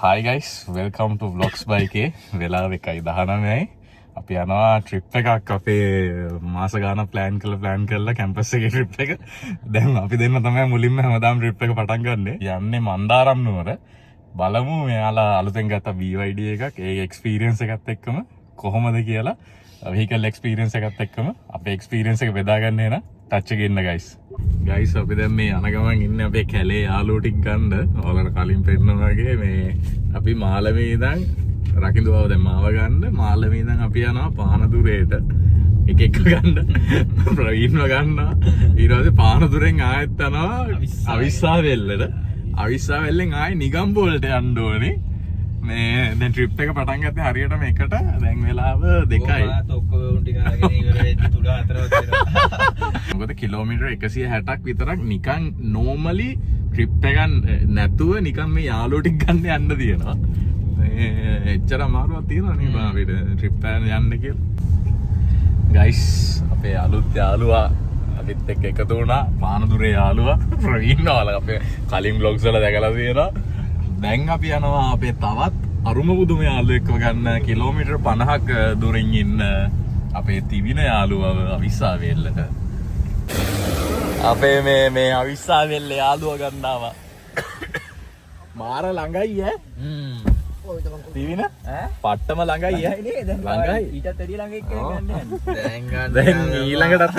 Hi guys, welcome to Vlogs by K. වෙලාව 1:19යි. අපි යනවා ට්‍රිප් එකක් අපේ මාස ගානක් ප්ලෑන් කරලා කැම්පස් එකේ ට්‍රිප් එක. දැන් අපි දෙන්න තමයි මුලින්ම හැමදාම ට්‍රිප් එක පටන් ගන්නෙ. යන්නේ මන්දාරම් නුවර. බලමු මෙයාලා අලුතෙන් ගත්ත BYD එකක් ඒ එක්ස්පීරියන්ස් එකත් එක්කම කොහොමද කියලා vehicle experience එකත් එක්කම අපේ experience එක බෙදා ගන්න එන ටච් එකේ ඉන්න guys අපි දැන් මේ යන ගමන් ඉන්නේ අපේ කැලේ යාළුවෝ ටික ගන්න. ඔයාලට කලින් පෙන්නනවා වගේ මේ අපි මාළමේ ඉඳන් රකින්දුවව දැන් මාව ගන්න මාළමේ ඉඳන් අපි යනවා පානදුරේට එක ගන්න ප්‍රවීන්ව ගන්නවා ඊට පස්සේ පානදුරෙන් ආයෙත් යනවා අවිස්සාවෙල්ලෙන් ආයෙ නිගම්බෝලට යන්න ඕනේ. මේ දැන් ට්‍රිප් එක පටන් ගත්තේ හරියටම එකට දැන් වෙලාව 2යි. ඔක්කොම ටික අරගෙන ඉවර වෙද්දි 3-4 වගේ. මොකද කිලෝමීටර් 160ක් විතරක් නිකන් නෝමලි ට්‍රිප් එකක් නැතුව නිකන් මේ යාළුවෝ ටික ගන්න යන්න තියෙනවා. මේ එච්චර අමාරුවක් තියෙනවා නේ බාවිට ට්‍රිප් එක යන්න කියලා. ගයිස් අපේ අලුත් යාළුවා අපිත් එක්ක එකතු වුණා පානදුරේ යාළුවා ප්‍රවීන්වල අපේ කලින් vlogs වල දැකලා තියෙනවා. දැන් අපි යනවා අපේ තවත් අරුම පුදුම යාළුවෙක්ව ගන්න කිලෝමීටර් 50ක් දුරින් ඉන්න අපේ තිවින යාළුවව අවිස්සාවෙල්ලට. අපේ මේ අවිස්සාවෙල්ල යාළුවා ගන්නවා. මාර ළඟයි ඈ. තිවින පට්ටම ළඟයි ඈ. ළඟයි. ඊටත් වැඩි ළඟ එක්ක ගන්න යන්නේ. දැන් ඊළඟටත්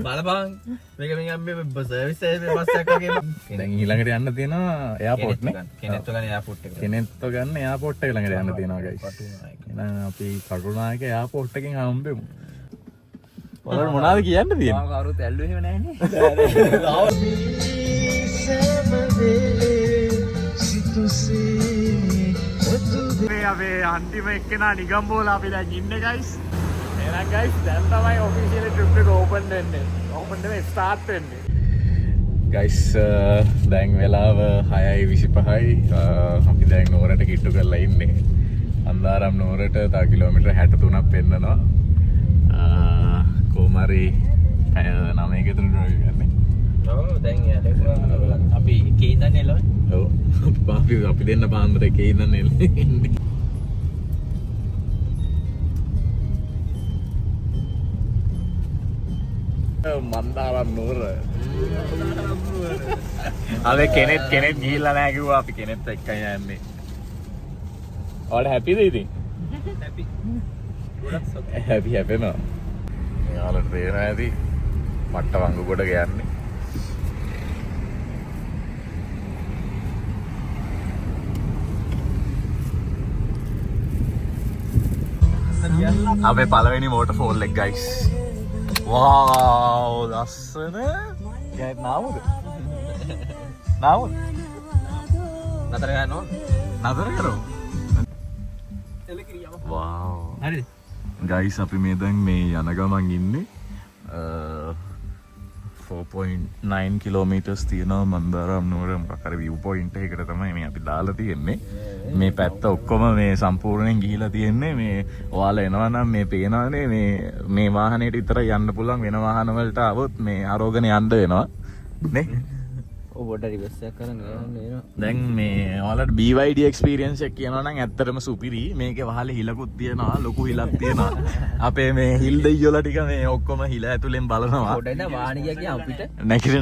බලපන් මේක මේ සර්විස් බස් එකක් වගේ දැන් ඊළඟට යන්න තියෙනවා එයාපෝට් නේ කෙනෙක්ව ගන්න එයාපෝට් එක ළඟට යන්න තියෙනවා ගයිස් එහෙනම් අපි කටුනායක එයාපෝට් එකෙන් හම්බෙමු ඔයාලට මොනවද කියන්න තියෙන්නේ මම කවුරුත් ඇල්ලුවේ එහෙම නැහැ නේ අපේ අන්තිම එක්කෙනා නිගම්බෝලා අපි දැන් ඉන්නේ ගයිස් එහෙනම් ගයිස් දැන් තමයි ඔෆිෂියලි ට්‍රිප් එක ඕපන් වෙන්නේ. ඕපන් වෙන්නේ ස්ටාර්ට් වෙන්නේ. ගයිස් දැන් වෙලාව 6:25යි. අපි දැන් නුවරට කිට්ටු කරලා ඉන්නේ. අන්දාරම් නුවරට තව කිලෝමීටර් 63ක් පෙන්නනවා. කොමාරි 9ක විතර ඩ්‍රයිව් කරන්නේ. ඔව් දැන් අපි කේ ඉඳන් එළවන්නේ. ඔව්. අපි දෙන්න පාන්දර කේ ඉඳන් එන්නේ. මන්දාරම් නුවර අද කෙනෙක් ගිහිල්ලා නැහැ කිව්වා අපි කෙනෙක් එක්කයි යන්නේ. ඔයාලා හැපිද ඉතින්? හැපි. ගොඩක් හැපෙනවා. යාළුවට තේරෙනවා ඇති මට්ට වංගු කොට ගයන්නේ. අපේ පළවෙනි වෝටර්ෆෝල් එක guys. Wow, ලස්සන. ගෑත් නාමුද? නතර ගන්නෝ? නතර කරමු. Wow. හරිද? Guys අපි මේ දැන් මේ යන ගමන් ඉන්නේ 4.9 kilometers තියෙනවා මන්දාරම් නුවර මොකක් හරි view point එකකට තමයි මේ අපි දාලා තියෙන්නේ. මේ පැත්ත ඔක්කොම මේ සම්පූර්ණයෙන් ගිහිලා තියෙන්නේ මේ ඔයාලා එනවා නම් මේ පේනවානේ මේ වාහනේට විතර යන්න පුළුවන් වෙන වාහන වලට આવොත් මේ ආරෝගණ යන්න වෙනවා නේ. ඔව් පොඩ රිවර්ස් එකක් කරන් එනවා. දැන් මේ ඔයාලට BYD experience එක කියනවා නම් ඇත්තටම සුපිරි. මේකේ වහලේ හිලකුත් තියෙනවා ලොකු හිලක් තියෙනවා. අපේ මේ හිල් දෙයියෝලා ටික මේ ඔක්කොම හිල ඇතුලෙන් බලනවා. පොඩ වාහනිය කිය අපිට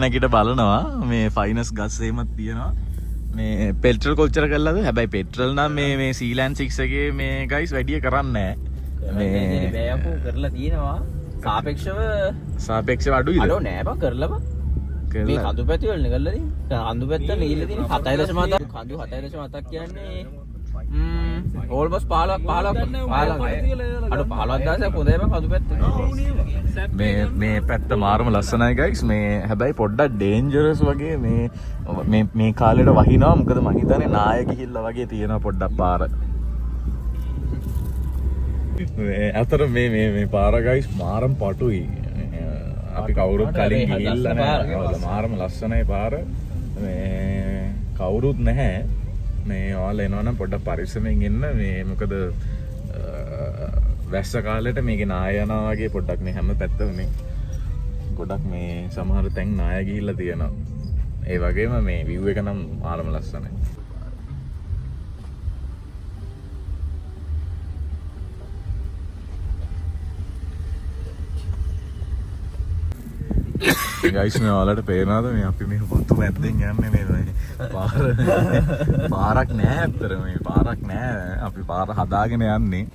නැගිට බලනවා. මේ ෆයිනස් ගස් එහෙමත් තියෙනවා. මේ පෙට්‍රල් කොච්චර කළාද? හැබැයි පෙට්‍රල් නම් මේ සීලෑන්ඩ් 6 එකේ මේ ගයිස් වැඩිය කරන්නේ නැහැ. මේ බෑයකෝ කරලා තියෙනවා. සාපේක්ෂව අඩුයිද? අඩු නෑ බං කරලා බං. මේ කඳු පැති වල නේ කරලා තියෙන්නේ. කඳු පැත්ත නීල තියෙන 7.7ක් කඳු 7.7ක් කියන්නේ ඕල්මෝස්ට් 15ක් අඩු 15000ක් හොඳයි බං කඳු පැත්ත. මේ පැත්ත මාරම ලස්සනයි ගයිස්. මේ හැබැයි පොඩ්ඩක් ඩේන්ජරස් වගේ මේ කාලේට වහිනවා. මොකද මම හිතන්නේ නාය ගිහිල්ලා වගේ තියෙනවා පොඩ්ඩක් පාර. අතර මේ පාර ගයිස් මාරම පටුයි. අපි කවුරුත් කලින් ගිහිල්ලා නැහැ. මාරම ලස්සනයි පාර. මේ කවුරුත් නැහැ. මේ ඔයාලා එනවනම් පොඩ්ඩක් පරිස්සමෙන් ඉන්න. මේ මොකද වැස්ස කාලෙට මේකේ නාය යනවා වගේ පොඩ්ඩක් මේ හැම පැත්තම මේ ගොඩක් මේ සමහර තැන් නාය ගිහිල්ලා තියෙනවා. ඒ වගේම මේ view එක නම් ආරම ලස්සනයි. ගයිස් මේ ඔයාලට පේනවද මේ අපි මේ වතු මැද්දෙන් යන්නේ මේ පාරක් නෑ ඇත්තට මේ පාරක් නෑ අපි පාර හදාගෙන යන්නේ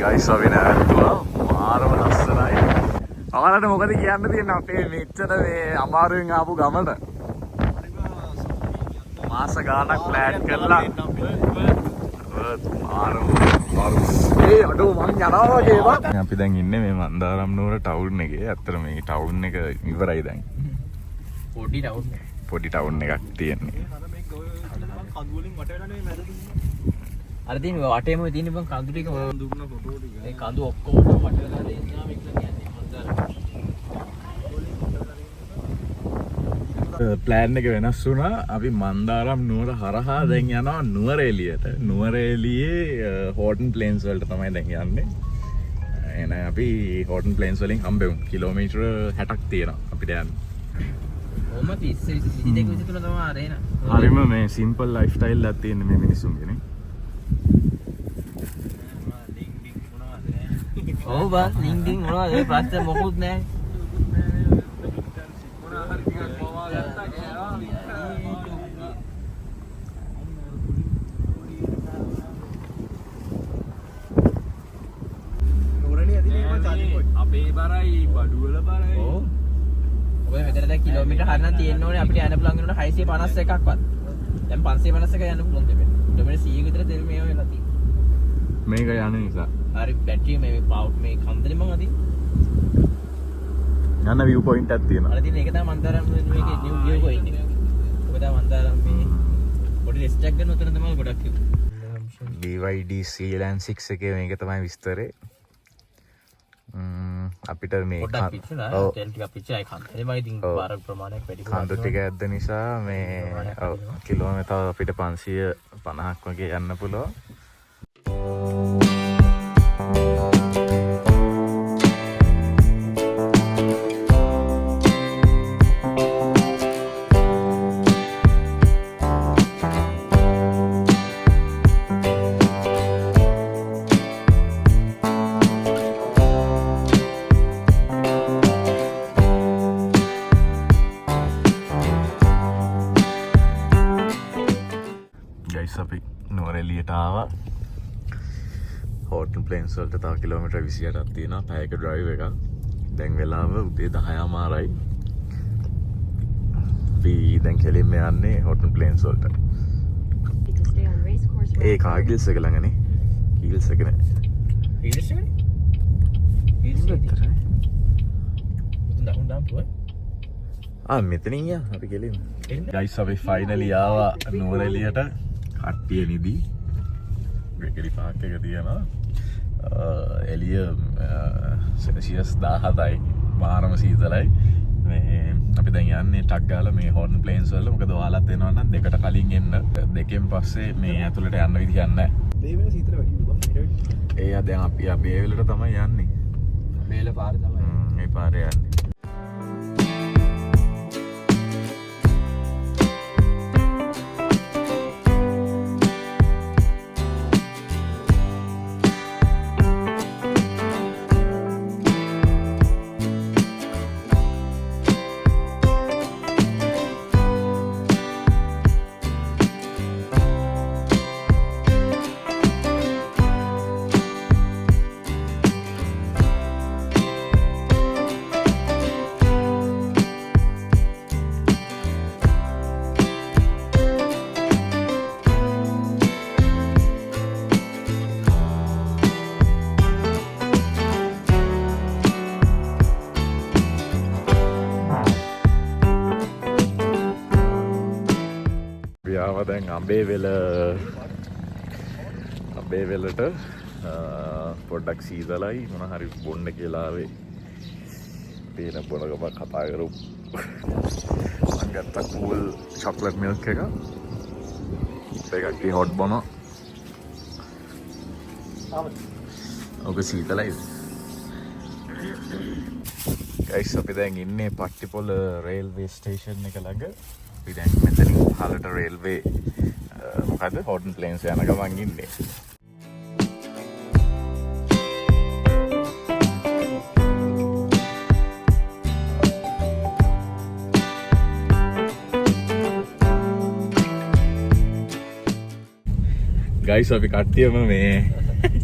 ගයිස් අපි නැවතුවා මාරම ලස්සනයි. ඔයාලට මොකද කියන්න තියෙන්නේ අපේ මෙච්චර මේ අමාරුවෙන් ආපු ගමන? මාස ගාණක් ප්ලෑන් කරලා ඒ අඩෝ මං යනවා වගේ වා. අපි දැන් ඉන්නේ මේ මන්දාරම් නුවර ටවුන් එකේ. ඇත්තට මේ ටවුන් එක ඉවරයි දැන්. පොඩි ටවුන් එකක් තියෙන්නේ. අර තියෙන වටේම තියෙන බං කඳු ටික දුන්න ෆොටෝ ටික. ඒ කඳු ඔක්කොම වට වෙලා දෙන්නාම ඉක්ල කියන්නේ මන්දාරම්. ප්ලෑන් එක වෙනස් වුණා. අපි මන්දාරම් නුවර හරහා දැන් යනවා නුවරඑළියට. නුවරඑළියේ හෝටන් ප්ලේන්ස් වලට තමයි දැන් යන්නේ. එහෙනම් අපි හෝටන් ප්ලේන්ස් වලින් හම්බෙමු. කිලෝමීටර 60ක් තියෙනවා අපිට යන්න. ඔහොම 22 23 තමයි ආරේන. හරිම මේ සිම්පල් ලයිෆ් ස්ටයිල් එකක් තියෙන මේ මිනිස්සුන්ගේ නේ. ඔව් බා ඩිං ඩිං මොනවද ඒ ප්‍රශ්න මොකුත් නැහැ. අපේ බරයි බඩුවල බරයි. ඔව්. ඔය මෙතන දැන් කිලෝමීටර් හරිනම් තියෙන්න ඕනේ අපිට යන්න පුළුවන් වෙනකොට 651ක්වත්. දැන් 551ක යන්න පුළුවන් දෙන්න. කිලෝමීටර් 100 විතර තෙල් මේ වෙලා තියෙනවා. මේක යන නිසා. හරි බැටරි මේ මේ කන්දේ මම අදින්. යන view point එකක් තියෙනවා. අර තියෙන එක තමයි මන්දාරම් මේකේ new view point එක. ඔක තමයි මන්දාරම් මේ පොඩි රෙස්ට් එකක් ගන්න උතන තමයි ගොඩක් කිව්වේ. BYD Sealand 6 එකේ මේක තමයි විස්තරේ. අපිට මේ පොඩ්ඩක් පිච්චුණා. තෙල් ටිකක් පිච්චයි කන්දේ. එමයි ඉතින් බාර ප්‍රමාණයක් වැඩි කරලා. කඳු ටික ඇද්ද නිසා මේ කිලෝමීටර් අපිට 550ක් වගේ යන්න පුළුවන්. අපි නුවරඑළියට ආවා. හෝටන් ප්ලේන්ස් වලට තව කිලෝමීටර් 28ක් තියෙනවා. පැයක ඩ්‍රයිව් එකක්. දැන් වෙලාව උදේ 10:00මාරයි. අපි දැන් කෙලින්ම යන්නේ හෝටන් ප්ලේන්ස් වලට. ඒ කාගිල්ස් එක ළඟනේ. කීල්ස් එක නේ. කීල්ස් එකනේ? කීල්ස් එක. මෙතනින් යා අපි කෙලින්ම. ගයිස් අපි ෆයිනලි ආවා නුවරඑළියට. කට්ටිය නිදි ග්‍රෙගරි පාක් එක තියෙනවා. එළිය සෙල්සියස් 17යි. මාරම සීතලයි. මේ අපි දැන් යන්නේ ටක් ගාලා මේ හෝටන් ප්ලේන්ස් වල. මොකද ඔයාලත් එනවා නම් දෙකට කලින් එන්න. දෙකෙන් පස්සේ මේ ඇතුළට යන්න විදියක් නැහැ. මේ වෙන සීතල වැඩිද බං? ඒ දැන් අපි ඒ වෙලට තමයි යන්නේ. මේල පාර තමයි. මේ පාරේ යන්නේ. දැන් අඹේවෙලට පොඩ්ඩක් සීතලයි මොන හරි බොන්න කියලා ආවේ. තේන බොනකම කතා කරමු. මම ගත්තා කූල් චොක්ලට් මිල්ක් එක. ඒකක් හොට් බොනවා. ඔක සීතලයි. ගයිස් අපි දැන් ඉන්නේ පට්ටිපොළ රේල්වේ ස්ටේෂන් එක ළඟ. අපි දැන් මෙතනින් පහළට රේල්වේ මොකද හෝටන් ප්ලේන්ස් යන ගමන් ඉන්නේ. ගයිස් අපි කට්ටියම මේ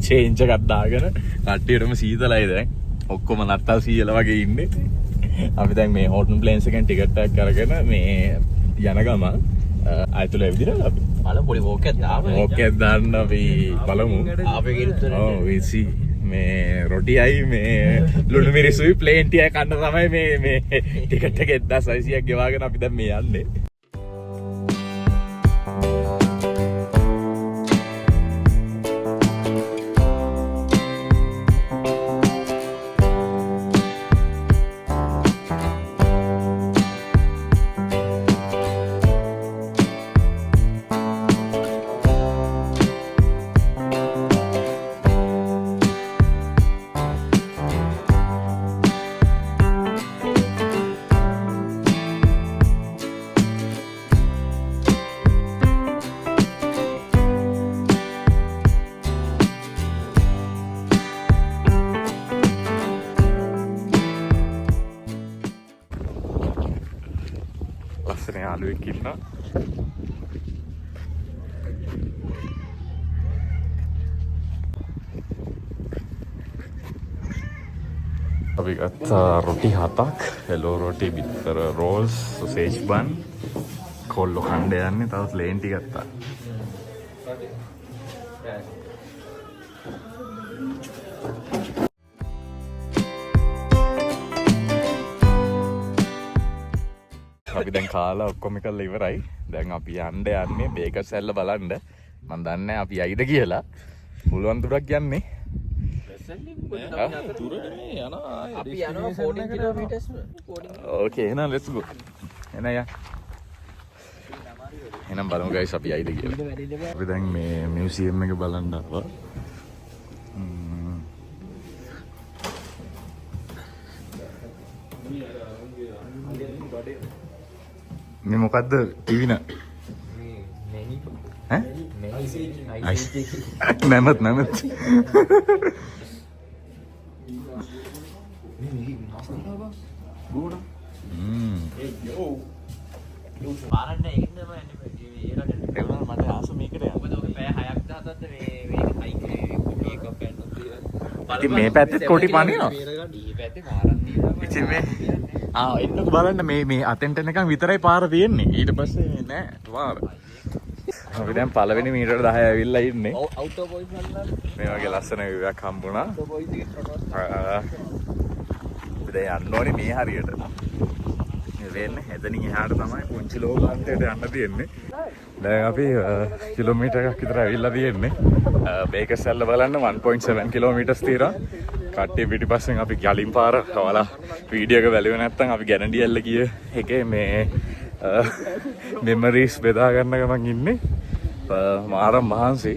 චේන්ජ් එකක් දාගෙන කට්ටියටම සීතලයි දැන්. ඔක්කොම නත්තල් සීයලා වගේ ඉන්නේ. අපි දැන් මේ හෝටන් ප්ලේන්ස් එකෙන් ටිකට් එකක් අරගෙන මේ යන ගමන් ආයතන ඇවිදිනවා අපි. බලමු පොඩි වෝක් එකක් දාමු. වෝක් එකක් දාන්න අපි බලමු. ආපේ ගිරුත්තර. ඔව් we see මේ රොටියයි මේ ලුණු මිරිසුයි ප්ලේන් ටිකයි කන්න තමයි මේ ටිකට් එක 1600ක් ගෙවාගෙන අපි දැන් මේ යන්නේ. ලස්සන යාළුවෙක් ඉන්නවා. අපි ගත්තා රොටි 7ක්, හෙලෝ රොටි, බිත්තර රෝල්ස්, සොසේජ් බන්, කොල්ලෝ කණ්ඩ යන්නේ, තව ප්ලේන් ටික ගත්තා. අපි දැන් කාලා ඔක්කොම කරලා ඉවරයි. දැන් අපි යන්න යන්නේ බේකර්ස් ඇල්ල බලන්න. මම දන්නේ නැහැ අපි යයිද කියලා. පුළුවන් දුරක් යන්නේ. අපි යනවා 14 කිලෝමීටර්ස්. ඕකේ එහෙනම් let's go. එහෙනම් යා. එහෙනම් බලමු guys අපි යයිද කියලා. අපි දැන් මේ මියුසියම් එක බලන්න ආවා. මේ මොකද්ද ටිවින? ඈ? නැමත්. පාරන්න ඒකෙන් තමයි යන්නේ. ඒක මට ආස මේකට යන්න. මොකද ඔක පැය 6ක් 10ක්ද මේ හයික් එකක් ගන්න. ඉතින් මේ පැත්තේ කොටි පනිනවා. මේ පැත්තේ පාරක් තියෙනවා. ඉතින් මේ එන්නක බලන්න මේ අතෙන්ට එනකන් විතරයි පාර තියෙන්නේ. ඊට පස්සේ නෑ පාර. අපි දැන් පළවෙනි මීටර 10 ඇවිල්ලා ඉන්නේ. අවුටෝ බොයිස් වලලා මේ වගේ ලස්සන විවයක් හම්බුණා. අවුටෝ බොයිස් එකේ අපි දැන් යන්න ඕනේ මේ හරියට. මේ වෙන්නේ එතනින් එහාට තමයි පුංචි ලෝකාන්තයට යන්න තියෙන්නේ. දැන් අපි කිලෝමීටර් එකක් විතර ඇවිල්ලා තියෙන්නේ. බේකර්ස් ඇල්ල බලන්න 1.7 කිලෝමීටර්ස් තියෙනවා. කට්ටිය පිටිපස්සෙන් අපි යලින් පාර හවලා වීඩියෝ එක බැලුවේ නැත්නම් අපි ගැනඩි ඇල්ල ගිය එකේ මේ මෙමරීස් බෙදා ගන්න ගමන් ඉන්නේ. මාරම් මහන්සි.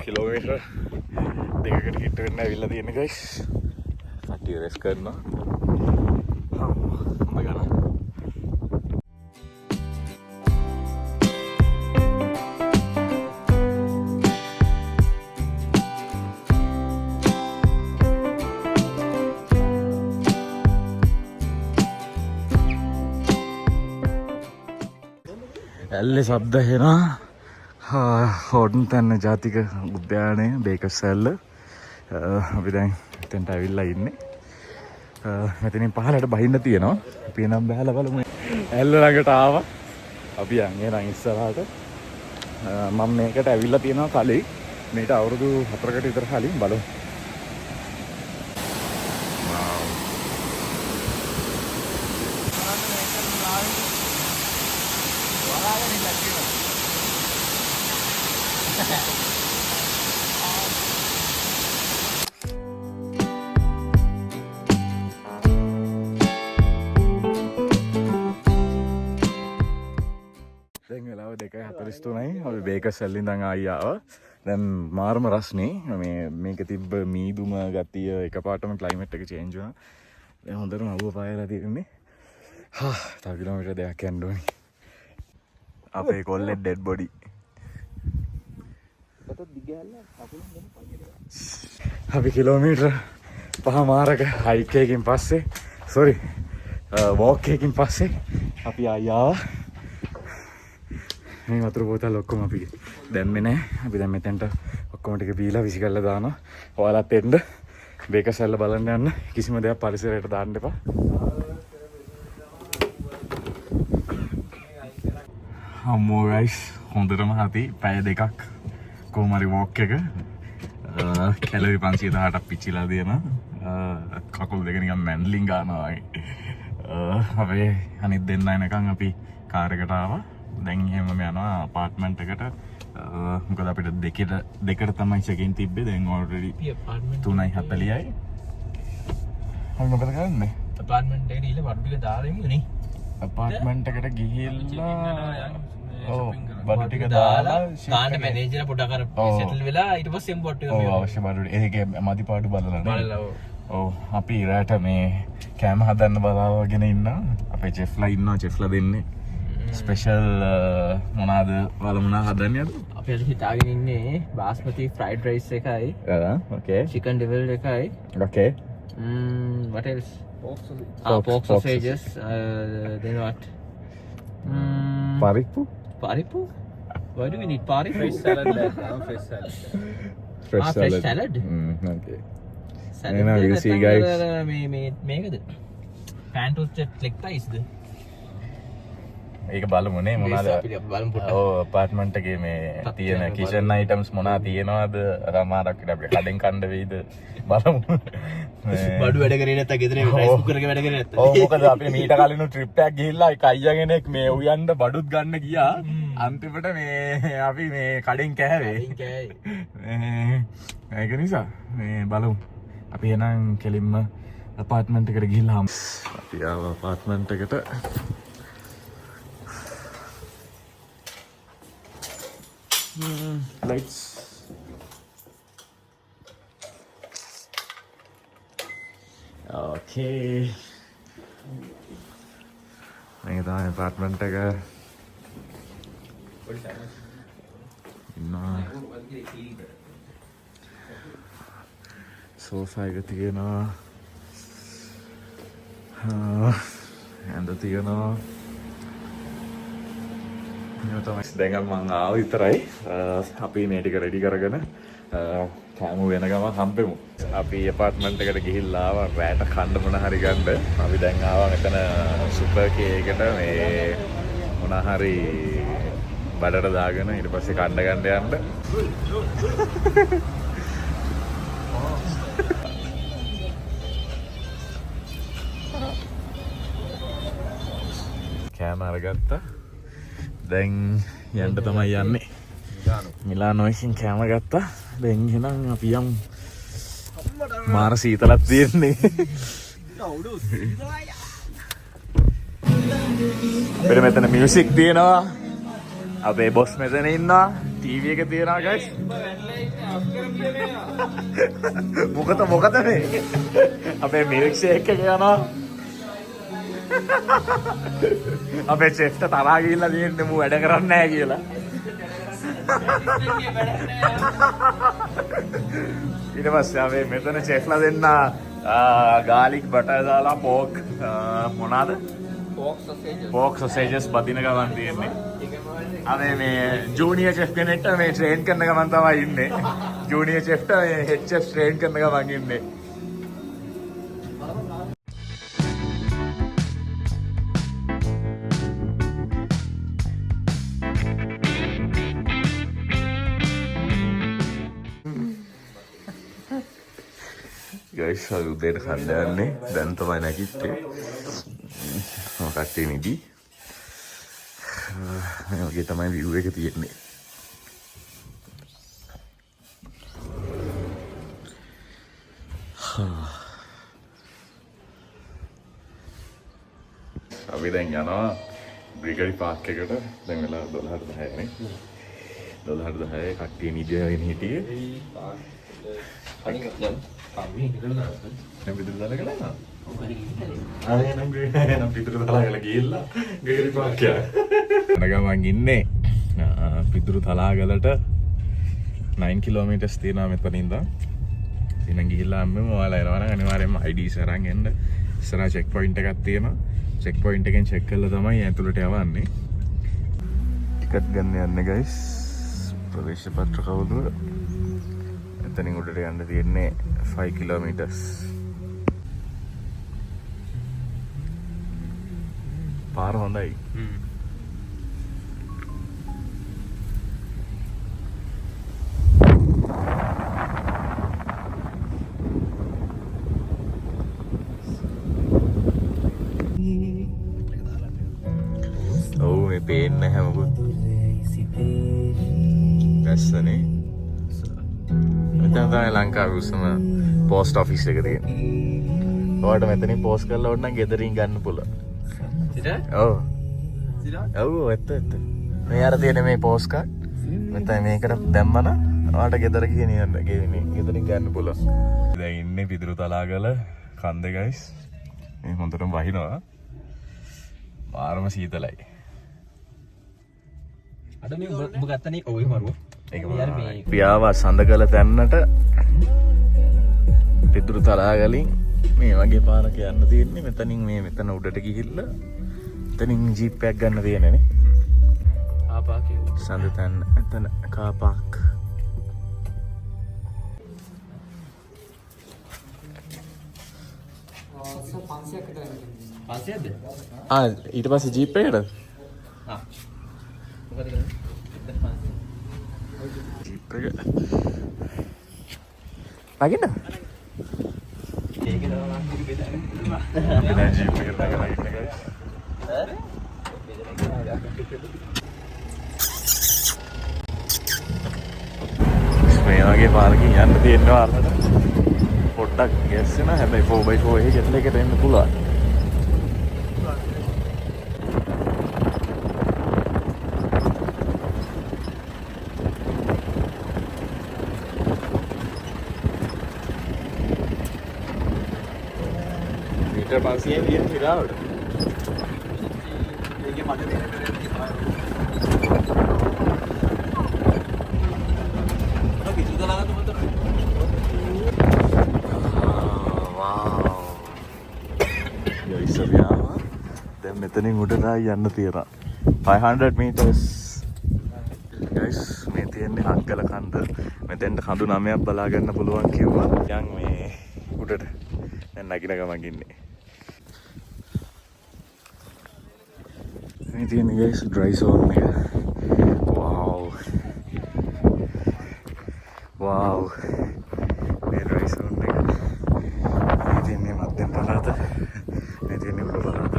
කිලෝමීටර් දෙකකට හිට වෙන්න ඇවිල්ලා තියෙන ගයිස්. කට්ටිය රෙස් කරනවා. හම්බ ගන්න. සැල්ලේ ශබ්ද හෙනවා හෝටන් තැන්න ජාතික උද්‍යානය බේකස්සැල්ල අපි දැන් එතෙන්ට ඇවිල්ලා ඉන්නේ මෙතනින් පහලට බහින්න තියෙනවා අපි නම් බහලා බලමු ඇල්ල ළඟට ආවා අපි යන්නේ නම් ඉස්සරහට මම මේකට ඇවිල්ලා තියෙනවා කලින් මේට අවුරුදු 4කට විතර කලින් බලමු දැන් වෙලාව 2:43යි අපි බේකස්සැල්ලෙන් ඉඳන් ආයි ආවා දැන් මාර්ම රස්නේ මේක තිබ්බ මීදුම ගතිය එකපාරටම ක්ලයිමේට් එක චේන්ජ් වුණා දැන් හොඳටම අවුව පායලා තියෙන්නේ තව කිලෝමීටර් 2ක් යන්න ඕනේ අපේ කොල්ලේ ඩෙඩ් බොඩි අපි කිලෝමීටර් 5 මාරක හයික් එකකින් පස්සේ වෝක් එකකින් පස්සේ අපි ආයි ආවා මේ වතුර බෝතල් ඔක්කොම අපි දැම්මේ නැහැ. අපි දැන් මෙතෙන්ට ඔක්කොම ටික බීලා විසි කරලා දානවා. ඔයාලත් එන්න බේකසැල්ල බලන්න යන්න. කිසිම දෙයක් පරිසරයට දාන්න එපා. අම්මෝ ගයිස් හොඳටම හති පැය දෙකක් කොහොම හරි වෝක් එක කැලරි 518ක් පිච්චිලා දෙනවා. කකුල් දෙක නිකන් මැන්ලින් ගන්නවා වගේ. අපේ අනිත් දෙන්න එනකන් අපි කාර් එකට ආවා. දැන් එහෙම යනවා අපාර්ට්මන්ට් එකට මොකද අපිට දෙකට තමයි චෙකින් තිබ්බේ දැන් ඔල්රෙඩි 3:40යි අපි මොකද කරන්නේ අපාර්ට්මන්ට් එකට ඉල බඩු ටික දාලා ඉන්නේ අපාර්ට්මන්ට් එකට ගිහිල්ලා ඔව් බඩු ටික දාලා ගාන මැනේජර් පොඩක් අර සෙටල් වෙලා ඊට පස්සේ එම්පෝට් එක ඔව් අවශ්‍ය බඩු ඒකේ මදි පාඩු බලලා ඔව් අපි රැට මේ කෑම හදන්න බලාගෙන ඉන්නවා අපේ චෙෆ්ලා ඉන්නවා චෙෆ්ලා දෙන්නේ ස්පෙෂල් මොනාද වලමුණා හදන්නේ අද අපි අද හිතාගෙන ඉන්නේ බාස්මති ෆ්‍රයිඩ් රයිස් එකයි okay chicken devil එකයි okay what else pork sausages then what paripu why do we need paripu Fresh salad fresh salad fresh fresh salad salad okay salad now you see guys මේකද pan toasted leg thighs ද ඒක බලමුනේ මොනවාද බලමු පොඩ්ඩක් ඔව් apartment එකේ මේ තියෙන kitchen items මොනවද තියෙනවද රමාරක් අපිට කඩෙන් කන්න වෙයිද බලමු බඩු වැඩ කරේ නැත්නම් ගෙදර රයිස් කුකර් එක වැඩ කරේ නැත්නම් ඔව් මොකද අපි මීට කලින් ට්‍රිප් එකක් ගිහිල්ලා එක අයියා කෙනෙක් මේ උයන්ඩ බඩුත් ගන්න ගියා අන්තිමට මේ අපි මේ කඩෙන් කෑවේ ඒක නිසා මේ බලමු අපි එනං කෙලින්ම අපාර්ට්මන්ට් එකට ගිහිල්ලා අපි ආවා අපාර්ට්මන්ට් එකට lights okay මේක තමයි අපාර්ට්මන්ට් එක ඉන්නවා සෝෆා එක තියෙනවා ඇඳ තියෙනවා දැන් මං ආව විතරයි අපි මේ ටික රෙඩි කරගෙන කෑම වෙන ගමන් හම්බෙමු අපි අපාර්ට්මන්ට් එකට ගිහිල්ලා ආවා රැට කන්න මොන හරි ගන්න අපි දැන් ආවා මෙතන සුපර් කේ එකට මේ මොන හරි බඩට දාගෙන ඊට පස්සේ කන්න ගන්න යන්න කෑම අරගත්තා දැන් යන්න තමයි යන්නේ මිලානෝ එකකින් කෑම ගත්තා දැන් එහෙනම් අපි යමු මාර සීතලක් තියෙන්නේ අපිට මෙතන මියුසික් තියෙනවා අපේ බොස් මෙතන ඉන්නවා ටීවී එක තියෙනවා ගයිස් මොකද මේ අපේ මිල්ක් ෂේක් එක යනවා අපේ චෙෆ්ට තරහා ගිහිල්ලා තියෙන්නේ මූ වැඩ කරන්නේ නැහැ කියලා. ඊට පස්සේ අපි මෙතන චෙෆ්ලා දෙන්න ගාලික් බටර් දාලා පෝක් මොනවාද? pork sausages පෝක් සොසේජස් බදින ගමන් තියෙන්නේ. අනේ මේ ජූනියර් චෙෆ් කෙනෙක්ට මේ ට්‍රේන් කරන ගමන් තමයි ඉන්නේ. ජූනියර් චෙෆ්ට මේ හෙඩ් චෙෆ් ට්‍රේන් කරන ගමන් ඉන්නේ. ගයිස් අපි උදේට කන්න යන්නේ. දැන් තමයි නැගිට්ටේ. කට්ටිය නිදි. මේ වගේ තමයි view එක තියෙන්නේ. අපි දැන් යනවා බ්‍රිගරි පාක් එකට. දැන් වෙලා 12:10 නේ. 12:10 කට්ටිය නිදිගෙන හිටියේ. දැන් පිටුරු දාලා ගලනවා. අනේ නම් පිටුරු දාලා ගිහිල්ලා බ්‍රිගරි පාක් යනවා. ගමන් ඉන්නේ පිදුරු තලාගලට 9 කිලෝමීටර්ස් තියෙනවා මෙතන ඉඳන්. ඉතින් ගිහිල්ලා අම්මම ඔයාලා එනවා නම් අනිවාර්යෙන්ම IDs අරන් එන්න. ඉස්සරහා චෙක් පොයින්ට් එකක් තියෙනවා. චෙක් පොයින්ට් එකෙන් චෙක් කරලා තමයි ඇතුළට යවන්නේ. ටිකට් ගන්න යන්නේ guys. ප්‍රවේශ පත්‍ර කවුළුව. එතනින් උඩට යන්න තියෙන්නේ 5 කිලෝමීටර්ස්. පාර හොඳයි. පේන්න හැමකුත් ගස්සනේ මෙතන තමයි ලංකාවේ උසම පෝස්ට් ඔෆිස් එක තියෙන්නේ. ඔයාලට මෙතනින් පෝස්ට් කරලා ඕන නම් ගෙදරින් ගන්න පුළුවන්. ඔව්. ඔව් ඇත්ත. මේ අර තියෙන මේ පෝස්ට් කාඩ් මෙතන මේකට දැම්මම ඔයාලට ගෙදර ගිහින් යන්න ගෙදරින් ගන්න පුළුවන්. දැන් ඉන්නේ පිදුරු තලාගල කන්දේ guys. මේ හොඳටම වහිනවා. මාරම සීතලයි. අද මේ ඔබ ගත්තනේ ඔය මරුව. ඒක පියාව සඳකල තැන්නට පිදුරු තලාගලින් මේ වගේ පාරක යන්න තියෙන්නේ. මෙතනින් මෙතන උඩට ගිහිල්ලා එතනින් ජීප් එකක් ගන්න තියෙන්නේ නේ. ආපාකේ සඳ තැන්න එතන කාර් පාක්. ඊට පස්සේ ජීප් එකකට ජීප් එක නගින්න මේ වගේ පාරකින් යන්න තියෙනවා අරකට පොඩ්ඩක් ගැස්සෙන හැබැයි 4x4 එකේ ජෙට් එකට එන්න පුළුවන්. මීටර් 500 විතර විරාවට. ඒකේ මඩ දෙන්න දැන් මෙතනින් උඩට යන්න තියෙනවා 500 meters guys. මේ තියෙන්නේ හක්කල කන්ද. මෙතෙන්ට කඳු 9ක් බලා ගන්න පුළුවන් කිව්වා. දැන් මේ උඩට දැන් නගින ගමන් ඉන්නේ. මේ තියෙන්නේ guys dry zone එක. wow මේ dry zone එක. මේ තියෙන්නේ මධ්‍යම පළාත. මේ තියෙන්නේ උඩ පළාත.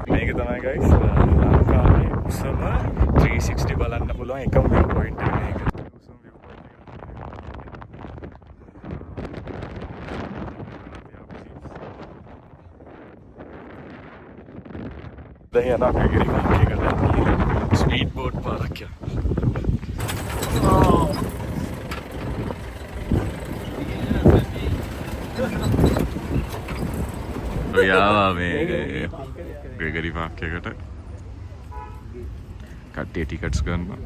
මේක තමයි guys ලංකාවේ උසම 360 බලන්න පුළුවන් එකම view point එක මේක. උසම view point එක. දැන් යනවා බ්‍රිගරි පාක් එකට. ස්පීඩ් බෝට් පාරක් යනවා. ඔයා මේ බ්‍රිගරි පාක් එකට කට්ටිය ටිකට්ස් ගන්නවා.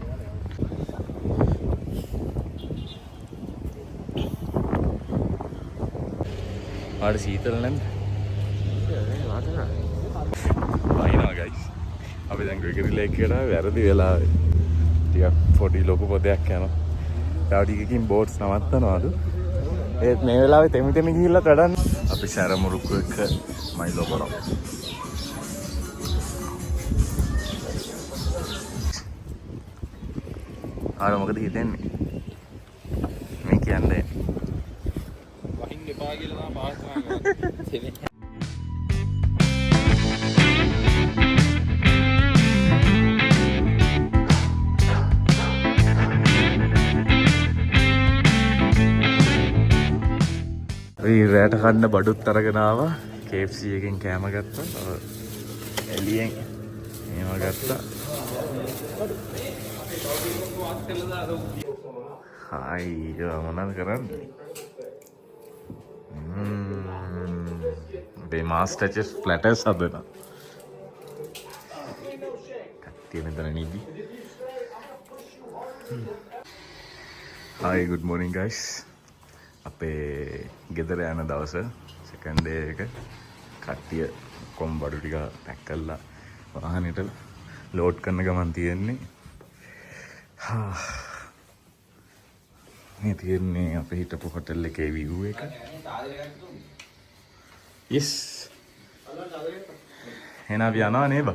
ආට සීතල නැද්ද? වයින්නවා ගයිස්. අපි දැන් ග්‍රෙගරි ලේක් එකට වැරදි වෙලාවේ. ටිකක් පොඩි ලොකු පොදයක් යනවා. තව ටිකකින් බෝට්ස් නවත්තනවාලු. ඒත් මේ වෙලාවේ තෙමි තෙමි ගිහිල්ලා වැඩන්න. අපි සැරමුරුක්කු එක්ක මයිලෝ කරමු. ආර මොකද හිතෙන්නේ? මේ කියන්නේ වහින්න එපා කියලා තමයි ප්‍රාර්ථනා කරන්නේ. රෑට කන්න බඩුත් අරගෙන ආවා. KFC එකෙන් කෑම ගත්තා. එළියෙන් එහෙම ගත්තා. හායි මොනවද කරන්නේ? මේ මාස්ටර් චෙෆ් ප්ලැටර්ස් හදනවා. කට්ටිය මෙතන නිදි. Hi, good morning guys. අපේ ගෙදර යන දවස සෙකන්ඩ් ඩේ එක කට්ටිය කොම් බඩු ටික පැක් කරලා වාහනේට ලෝඩ් කරන ගමන් තියෙන්නේ. මේ තියෙන්නේ අපේ හිටපු හොටෙල් එකේ view එක. Yes. එහෙනම් අපි යනවා නේද?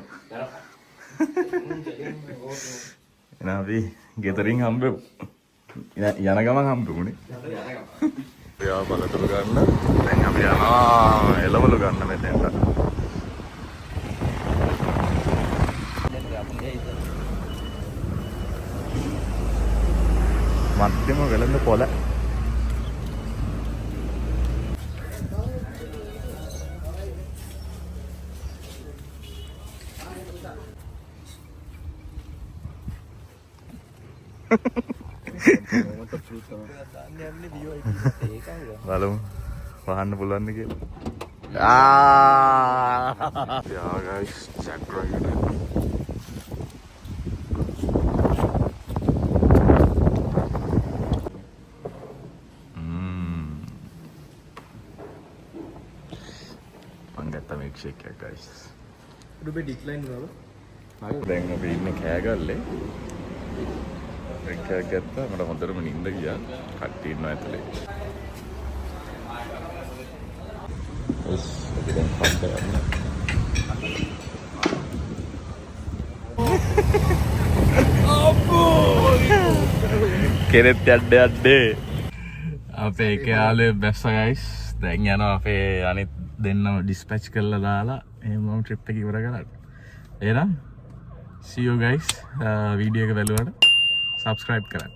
එහෙනම් අපි ගෙදරින් හම්බෙමු. යන ගමන් හම්බුනේ. යා බලතුරු ගන්න. දැන් අපි යනවා එළවලු ගන්න මෙතෙන්ට. මධ්‍යම වෙළඳ පොළ. බලමු වහන්න පුළුවන්ද කියලා. යා ගයිස් චෙක් කරගන්න. මං ගත්තා මිල්ක් ෂේක් එක ගයිස්. ඩුබේ ඩික්ලයින් වල. දැන් අපි ඉන්නේ කෑගල්ලේ. එක ගත්තා මට හොඳටම නිින්ද ගියා. කට්ටිය ඉන්නවා ඇතුලේ. එස් අපි දැන් පන්ට යන්න. අපෝ කෙරෙත් යඩේ. අපේ එක යාළුවෙක් බැස්ස ගයිස්. දැන් යනවා අපේ අනිත් දෙන්නම ඩිස්පැච් කරලා දාලා එහෙම ට්‍රිප් එක ඉවර කරලා. එහෙනම් see you guys. වීඩියෝ එක බලුවාට subscribe කරන්න.